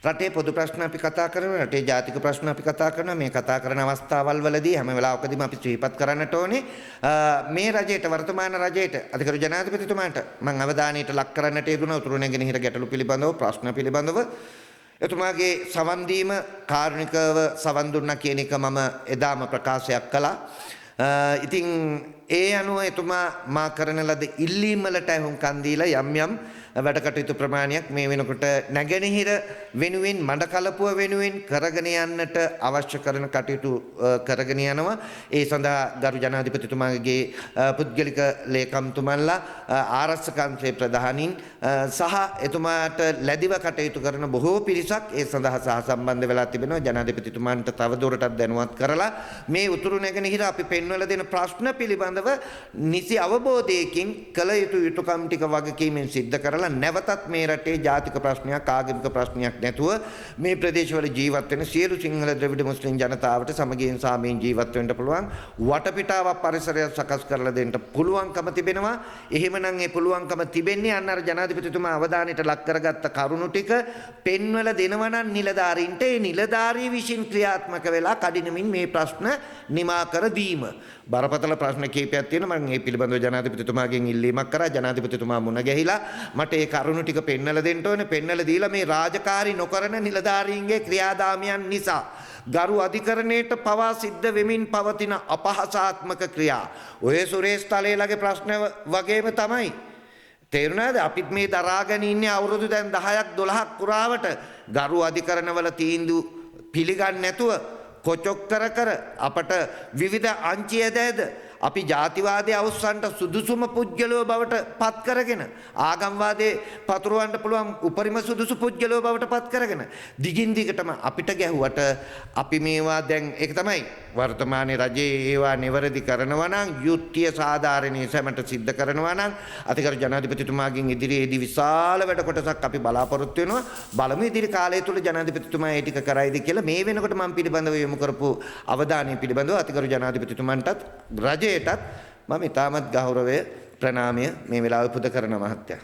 රටේ පොදු ප්‍රශ්න අපි කතා කරනවා, රටේ ජාතික ප්‍රශ්න අපි කතා කරනවා. මේ කතා කරන අවස්ථාවල් වලදී හැම වෙලාවකදීම අපි ශ්‍රීපත් කරන්නට ඕනේ මේ රජයට, වර්තමාන රජයට, අධිකරු ජනාධිපතිතුමාට මම අවධානයට ලක් කරන්නට යෙදුණා උතුරු නැගෙනහිර ගැටලු පිළිබඳව, ප්‍රශ්න පිළිබඳව. එතුමාගේ සවන් දීම කාරුණිකව සවන් දුන්නා කියන එක මම එදාම ප්‍රකාශයක් කළා. ඉතින් ඒ අනුව එතුමා මා කරන ලද ඉල්ලීම් වලට අහුම්කම් දීලා යම් යම් වැඩ කටයුතු ප්‍රමාණයක් මේ වෙනකොට නැගෙනහිර වෙනුවෙන්, මඩකලපුව වෙනුවෙන් කරගෙන යන්නට අවශ්‍ය කරන කටයුතු කරගෙන යනවා. ඒ සඳහා ගරු ජනාධිපතිතුමාගේ පුද්ගලික ලේකම්තුමන්ලා, ආරක්ෂක අංශයේ ප්‍රධානීන් සහ එතුමාට ලැබිව කටයුතු කරන බොහෝ පිරිසක් ඒ සඳහා සහසම්බන්ධ වෙලා තිබෙනවා. ජනාධිපතිතුමාන්ට තවදුරටත් දැනුවත් කරලා මේ උතුරු නැගෙනහිර අපි පෙන්වලා දෙන ප්‍රශ්න පිළිබඳව නිසි අවබෝධයකින් කළ යුතු යුතුකම් ටික වගකීමෙන් සිද්ධ කරලා නැවතත් මේ රටේ ජාතික ප්‍රශ්නයක්, ආගමික ප්‍රශ්නයක් නැතුව මේ ප්‍රදේශවල ජීවත් වෙන සියලු සිංහල ද්‍රවිඩ මුස්ලිම් ජනතාවට සමගියෙන් සාමයෙන් ජීවත් වෙන්න පුළුවන් වටපිටාවක්, පරිසරයක් සකස් කරලා දෙන්න පුළුවන්කම තිබෙනවා. එහෙමනම් ඒ පුළුවන්කම තිබෙන්නේ අන්න අර ජනාධිපතිතුමා අවධානයට ලක් කරගත්ත කරුණු ටික පෙන්වලා දෙනවා නම් නිලධාරීන්ට, ඒ නිලධාරී විසින් ක්‍රියාත්මක වෙලා කඩිනමින් මේ ප්‍රශ්න නිමා කර දීම. බරපතල ප්‍රශ්න කීපයක් තියෙනවා. මම මේ පිළිබඳව ජනාධිපතිතුමාගෙන් ඉල්ලීමක් කරා. ජනාධිපතිතුමා මුණ ගැහිලා මට ඒ කරුණු ටික පෙන්වලා දෙන්න ඕනේ. පෙන්වලා දීලා මේ රාජකාරී නොකරන නිලධාරීන්ගේ ක්‍රියාදාමයන් නිසා ගරු අධිකරණයට පවා සිද්ධ වෙමින් පවතින අපහාසාත්මක ක්‍රියා ඔය සුරේෂ් තලේලගේ ප්‍රශ්න වගේම තමයි. තේරුණාද? අපිත් මේ දරාගෙන ඉන්නේ අවුරුදු දැන් 10ක් 12ක් පුරාවට ගරු අධිකරණවල තීන්දුව පිළිගන්නේ නැතුව කොචොක් කර අපට විවිධ අංචියදද අපි ජාතිවාදයේ අවස්සන්ට සුදුසුම පුද්ගලව බවට පත් කරගෙන, ආගම්වාදයේ පතුරවන්න පුළුවන් උපරිම සුදුසු පුද්ගලව බවට පත් කරගෙන දිගින් දිගටම අපිට ගැහුවට අපි මේවා දැන් ඒක තමයි වර්තමානයේ රජයේ ඒවා නිවැරදි කරනවා නම්, යුක්තිය සාධාරණීය සැමට සිද්ධ කරනවා නම් අතිගරු ජනාධිපතිතුමාගෙන් ඉදිරියේදී විශාල වැඩ කොටසක් අපි බලාපොරොත්තු වෙනවා. බලමු ඉදිරි කාලය තුල ජනාධිපතිතුමා ඒ ටික කරයිද කියලා. මේ වෙනකොට මම පිළිබඳව යොමු කරපු අවධානය පිළිබඳව අතිගරු ජනාධිපතිතුමන්ටත් රජයටත් මම ඉතාමත් ගෞරවය, ප්‍රණාමය මේ වෙලාවේ පුද කරන මහත්තයා.